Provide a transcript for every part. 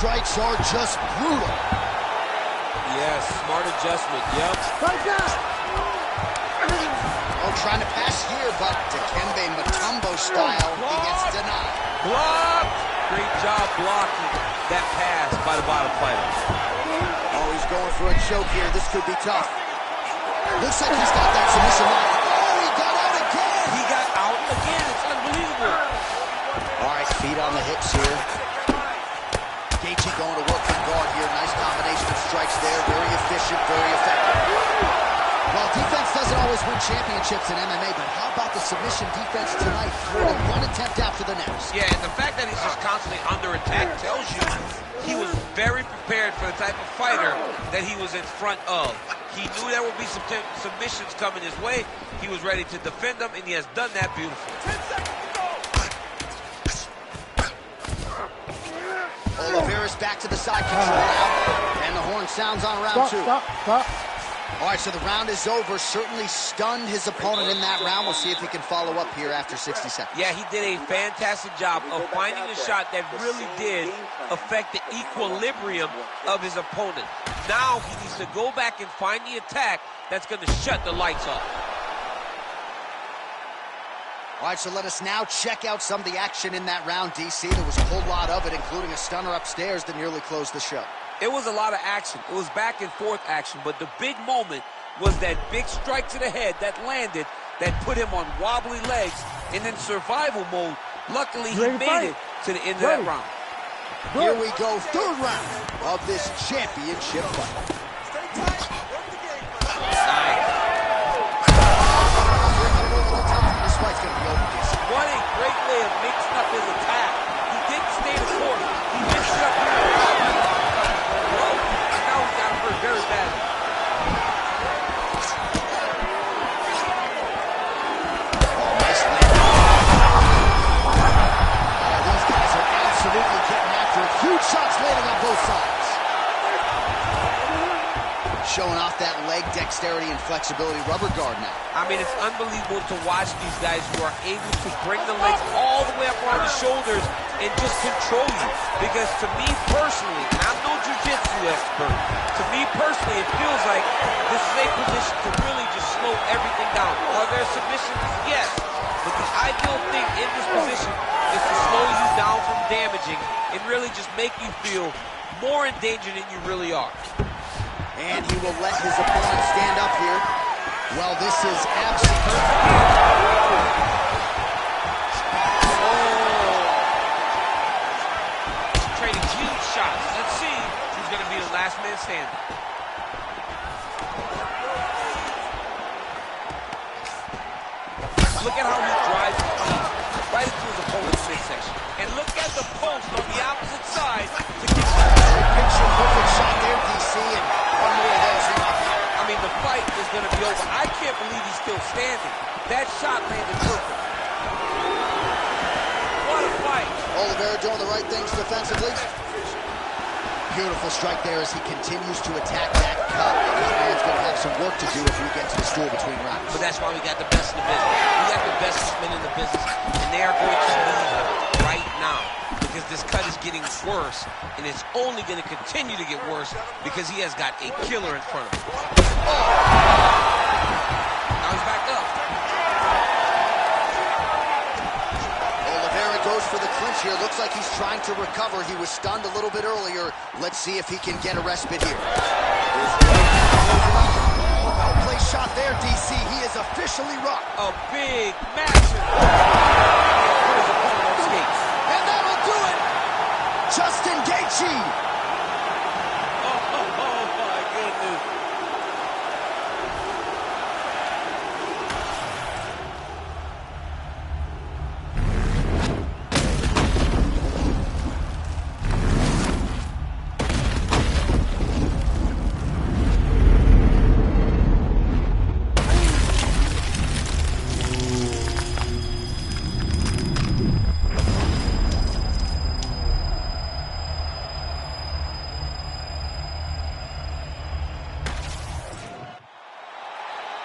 Strikes are just brutal. Yes, smart adjustment, yep. Oh, trying to pass here, but Dikembe Mutombo style, he gets denied. Blocked! Great job blocking that pass by the bottom fighter. Oh, he's going for a choke here. This could be tough. Looks like he's got that submission lock. Oh, he got out again! He got out again. It's unbelievable. All right, feet on the hips here. Gaethje going to work from guard here. Nice combination of strikes there. Very efficient, very effective. Well, defense doesn't always win championships in MMA, but how about the submission defense tonight? Thwarting one attempt after the next. Yeah, and the fact that he's just constantly under attack tells you he was very prepared for the type of fighter that he was in front of. He knew there would be some submissions coming his way. He was ready to defend them, and he has done that beautifully. 10 seconds to go. Oliveira's back to the side control now, and the horn sounds on round two. Stop. All right, so the round is over. Certainly stunned his opponent in that round. We'll see if he can follow up here after 60 seconds. Yeah, he did a fantastic job of finding a shot that really did affect the equilibrium of his opponent. Now he needs to go back and find the attack that's going to shut the lights off. All right, so let us now check out some of the action in that round, DC. There was a whole lot of it, including a stunner upstairs that nearly closed the show. It was a lot of action. It was back and forth action, but the big moment was that big strike to the head that landed, that put him on wobbly legs, and in survival mode, luckily he made it to the end of that round. Here we go, third round of this championship fight. Stay tight. Work the game. This fight's gonna be over, DC. What a great way of mixing up his attack. He didn't stay the course. He mixed it up. Now he's got him hurt very badly. Nice landing. These guys are absolutely getting after it. Huge shots landing on both sides. Showing off that leg dexterity and flexibility. Rubber guard now. I mean, it's unbelievable to watch these guys who are able to bring the legs all the way up around the shoulders and just control you. Because to me personally, and I'm no jiu-jitsu expert, to me personally, it feels like this is a position to really just slow everything down. Are there submissions? Yes. But the ideal thing in this position is to slow you down from damaging and really just make you feel more in danger than you really are. And he will let his opponent stand up here. Well, this is absolutely... Trading huge shots. Let's see who's going to be the last man standing. Look at how he drives his feet right into his opponent's midsection. And look at the post on the opposite side to get Picture perfect shot there, DC, and one more of those in my view. I mean, the fight is going to be over. I can't believe he's still standing. That shot landed perfect. What a fight. Oliveira doing the right things defensively. Beautiful strike there as he continues to attack that cut. This man's going to have some work to do if we get to the stool between rounds. But that's why we got the best in the business. We got the best men in the business, and they are going to leave him right now because this cut is getting worse, and it's only going to continue to get worse because he has got a killer in front of him. Oh. Now he's back up. Oliveira goes for the clinch here. Looks like he's trying to recover. He was stunned a little bit earlier. Let's see if he can get a respite here. Well placed shot there, DC. He is officially rocked. A big, massive. Put his opponent on skates. And that'll do it. Justin Gaethje. Oh, my goodness.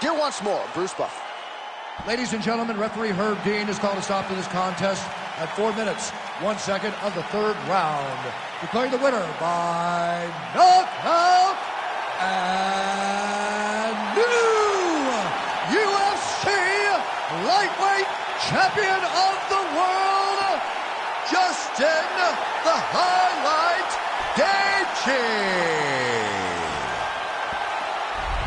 Here once more, Bruce Buff. Ladies and gentlemen, referee Herb Dean has called a stop to this contest at 4 minutes, 1 second of the third round. Declaring the winner by knockout and new UFC lightweight champion of the world, Justin the Highlight Gaethje.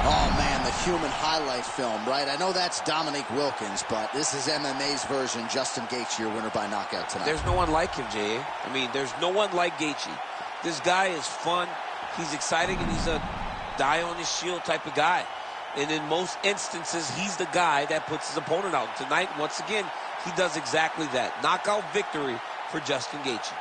Oh, man, the human highlight film, right? I know that's Dominique Wilkins, but this is MMA's version. Justin Gaethje, your winner by knockout tonight. There's no one like him, Jay. I mean, there's no one like Gaethje. This guy is fun. He's exciting, and he's a die on his shield type of guy. And in most instances, he's the guy that puts his opponent out. Tonight, once again, he does exactly that. Knockout victory for Justin Gaethje.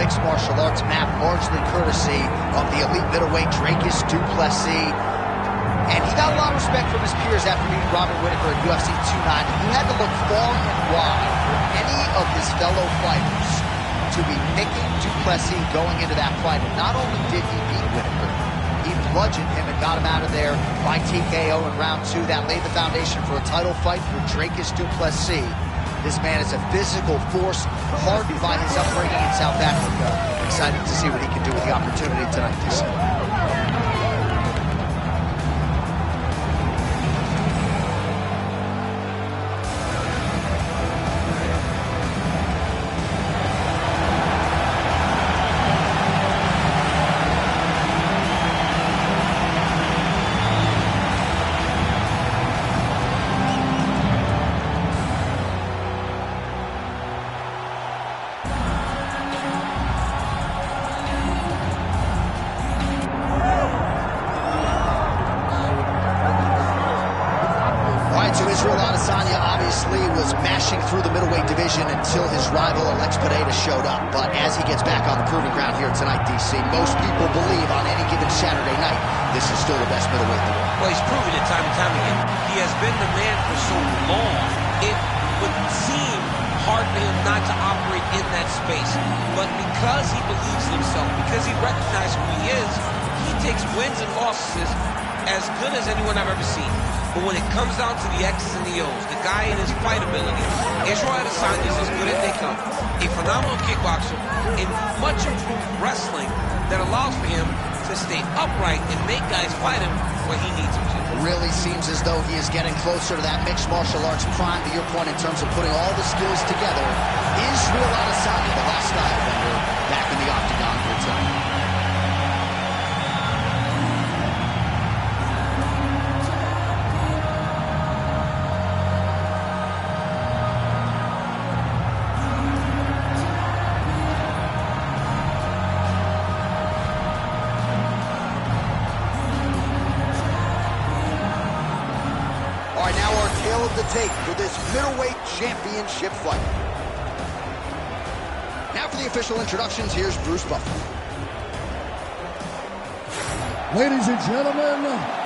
mixed martial arts map, largely courtesy of the elite middleweight Dracus du Plessis. And he got a lot of respect from his peers after beating Robert Whittaker at UFC 290. You had to look far and wide for any of his fellow fighters to be picking du Plessis going into that fight. And not only did he beat Whittaker, he bludgeoned him and got him out of there by TKO in round 2. That laid the foundation for a title fight for Dracus du Plessis. This man is a physical force, hardened by his upbringing in South Africa. Excited to see what he can do with the opportunity tonight, DC. ADESANYA obviously was mashing through the middleweight division until his rival Alex Pereira showed up. But as he gets back on the proving ground here tonight, DC, most people believe on any given Saturday night, this is still the best middleweight in the world. Well, he's proven it time and time again. He has been the man for so long, it would seem hard for him not to operate in that space. But because he believes in himself, because he recognizes who he is, he takes wins and losses as good as anyone I've ever seen. But when it comes down to the X's and the O's, the guy in his fight ability, Israel Adesanya is as good as they come. A phenomenal kickboxer in much improved wrestling that allows for him to stay upright and make guys fight him when he needs them to. Really seems as though he is getting closer to that mixed martial arts prime, to your point, in terms of putting all the skills together. Israel Adesanya, the hostile vendor, back in the octagon here tonight. Of the tape for this middleweight championship fight. Now for the official introductions, here's Bruce Buffer. Ladies and gentlemen,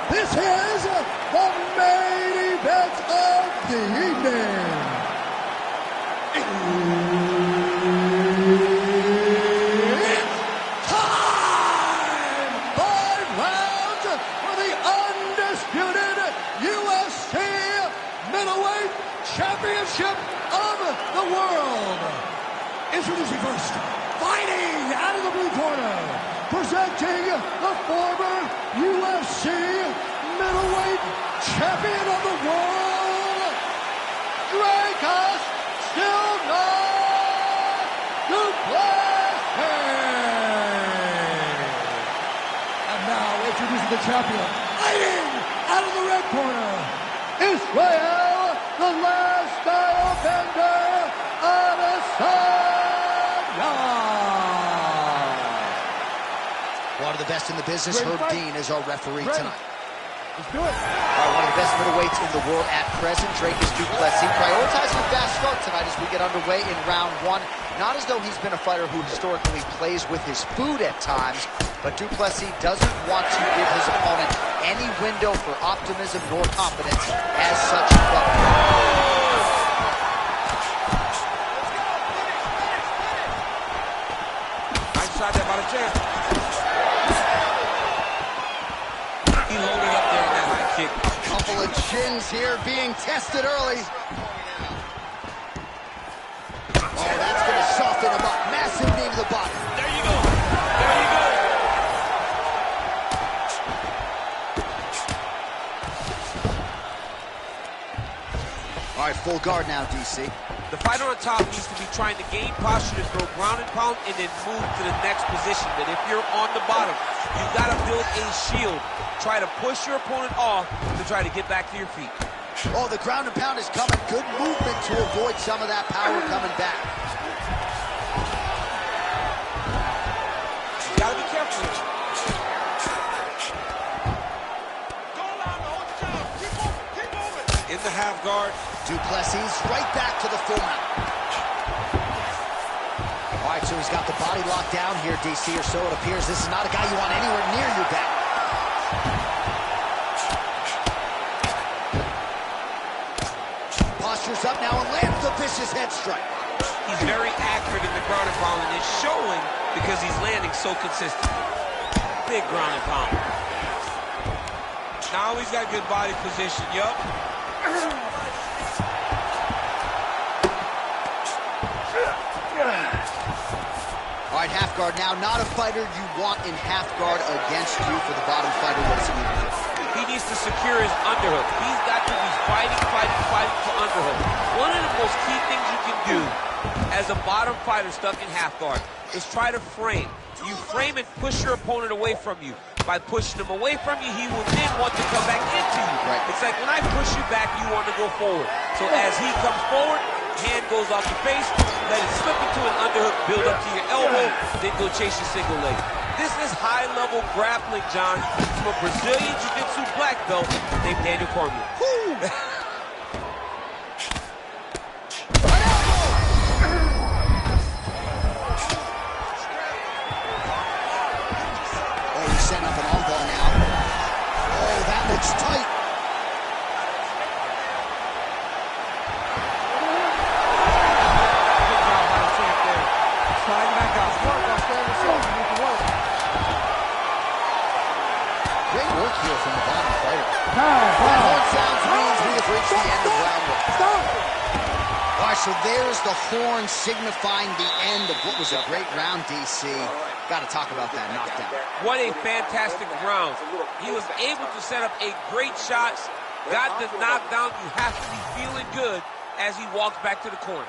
this is the main event of the evening. It's time! 5 rounds for the undisputed UFC middleweight championship of the world. Introducing first, fighting out of the blue corner, presenting the former UFC middleweight champion of the world, Dracus du Plessis. And now introducing the champion, fighting out of the red corner, Israel, the last style bender, ADESANYA. One of the best in the business, Herb Dean, is our referee tonight. Let's do it. All right, one of the best middleweights in the world at present, Dracus du Plessis, prioritizing a fast start tonight as we get underway in round 1. Not as though he's been a fighter who historically plays with his food at times, but du Plessis doesn't want to give his opponent any window for optimism nor confidence. As such, Nice shot there by the champ. He loaded up there on that high kick. couple of chins here being tested early. Oh, that's going to soften him up. Massive knee to the body. There you go. There you go. All right, full guard now, DC. The fighter on top needs to be trying to gain posture to throw ground and pound and then move to the next position. But if you're on the bottom, you've got to build a shield. Try to push your opponent off to try to get back to your feet. Oh, the ground and pound is coming. Good movement to avoid some of that power coming back. You got to be careful. In the half guard. Du Plessis right back to the full mount. All right, So he's got the body locked down here, DC, or so it appears. This is not a guy you want anywhere near your back. Postures up now and lands the vicious head strike. He's very accurate in the ground and pound, and it's showing because he's landing so consistently. Big ground and pound. Now he's got good body position, yup. All right, half guard now. Not a fighter you want in half guard against you for the bottom fighter. What does he need to do? He needs to secure his underhook. He's got to be fighting for underhook. One of the most key things you can do as a bottom fighter stuck in half guard is try to frame. You frame and push your opponent away from you. By pushing him away from you, he will then want to come back into you. Right. It's like when I push you back, you want to go forward. So as he comes forward, hand goes off the face, let it slip into an underhook, build up to your elbow, then go chase your single leg. This is high-level grappling, John, from a Brazilian Jiu-Jitsu black belt named Daniel Cormier. Setting up an arm bar now. Oh, that looks tight. Good job by the champ there. Sliding back out. Work on standing short. You need to work. Great work here from the bottom fighter. Time. That horn sounds means we have reached the end of round one. Stop. All right, so there's the horn signifying the end of what was a great round, DC. Got to talk about that knockdown. What a fantastic round. He was able to set up a great shot, got the knockdown. You have to be feeling good as he walks back to the corner.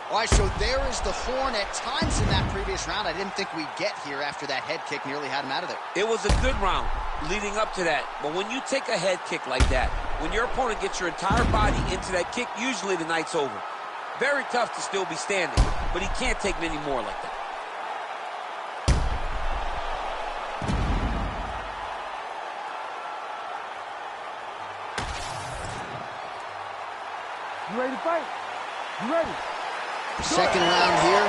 All right, so there is the horn. At times in that previous round, I didn't think we'd get here after that head kick nearly had him out of there. It was a good round leading up to that. But when you take a head kick like that, when your opponent gets your entire body into that kick, usually the night's over. Very tough to still be standing, but he can't take many more like that. You ready to fight? You ready? Second round here.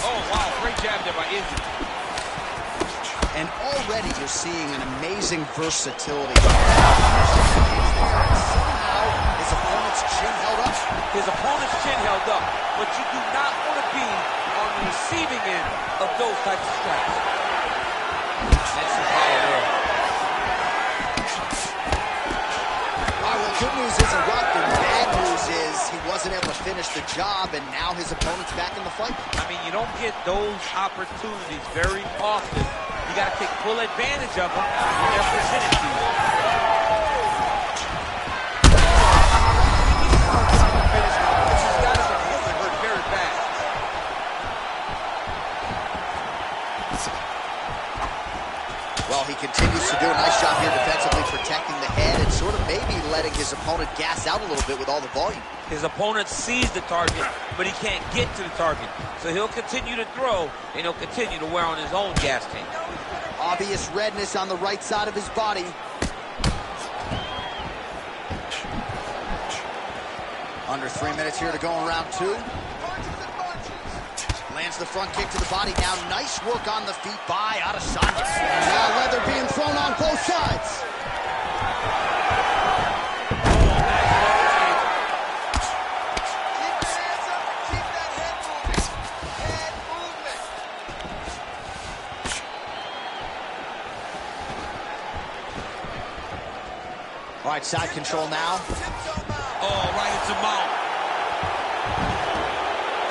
Oh, wow, great jab there by Izzy. And already you're seeing an amazing versatility. His opponent's chin held up. His opponent's chin held up, but you do not want to be on the receiving end of those types of strikes. That's his power there. All right, well, good news isn't rough, and bad news is he wasn't able to finish the job, and now his opponent's back in the fight. I mean, you don't get those opportunities very often. You got to take full advantage of them when they're presented to you. Well, he continues to do a nice job here defensively, protecting the head and sort of maybe letting his opponent gas out a little bit with all the volume. His opponent sees the target, but he can't get to the target. So he'll continue to throw, and he'll continue to wear on his own gas tank. Obvious redness on the right side of his body. Under 3 minutes here to go in round two. Lands the front kick to the body now. Nice work on the feet by ADESANYA. Now leather being thrown on both sides. All right, side control now. Oh, right into mount.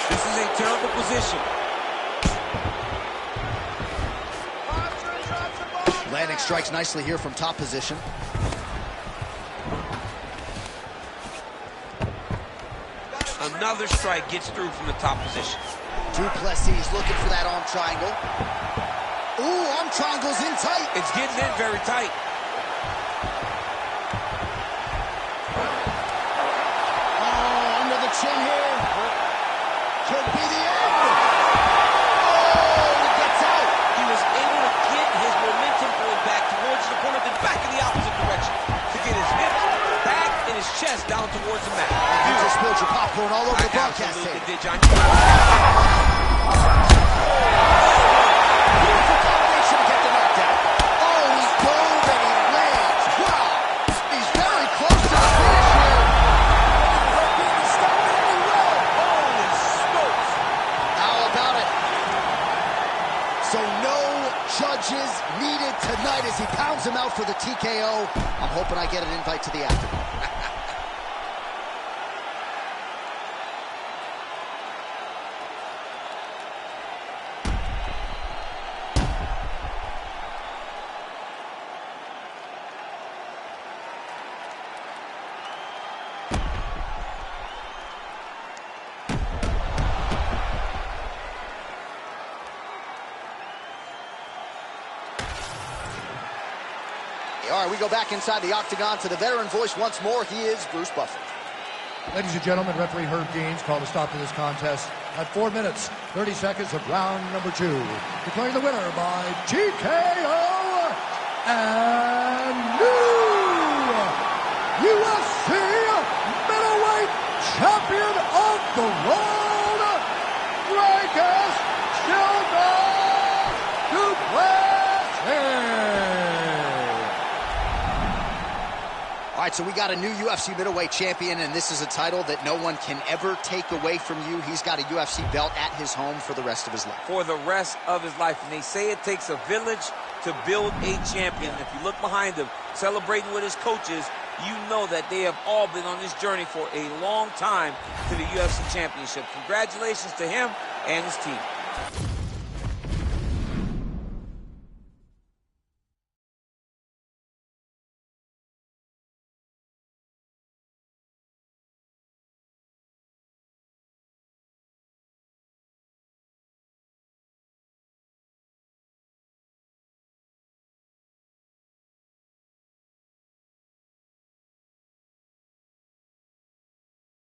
This is a terrible position. Landing strikes nicely here from top position. Another strike gets through from the top position. PLESSIS looking for that arm triangle. Ooh, arm triangle's in tight. It's getting in very tight. Oh, under the chin here. Could be the end. Oh, he gets out. He was able to get his momentum going back towards his opponent, then back in the opposite direction to get his hips, back, and his chest down towards the mat. You just spilled your popcorn. popcorn all over the broadcast absolutely table. did, John. Beautiful combination to get the knockdown. Oh, he's dove and he lands. Wow. He's very close to the finish here. Holy smokes. How about it? So no judges needed tonight as he pounds him out for the TKO. I'm hoping I get an invite to the afternoon. All right, we go back inside the octagon to the veteran voice once more. He is Bruce Buffer. Ladies and gentlemen, referee Herb Gaines called a stop to this contest at 4 minutes, 30 seconds of round number 2. Declaring the winner by TKO and new UFC middleweight champion of the world, Dracus PLESSIS. All right, so we got a new UFC middleweight champion, and this is a title that no one can ever take away from you. He's got a UFC belt at his home for the rest of his life. For the rest of his life. And they say it takes a village to build a champion. If you look behind him, celebrating with his coaches, you know that they have all been on this journey for a long time to the UFC championship. Congratulations to him and his team.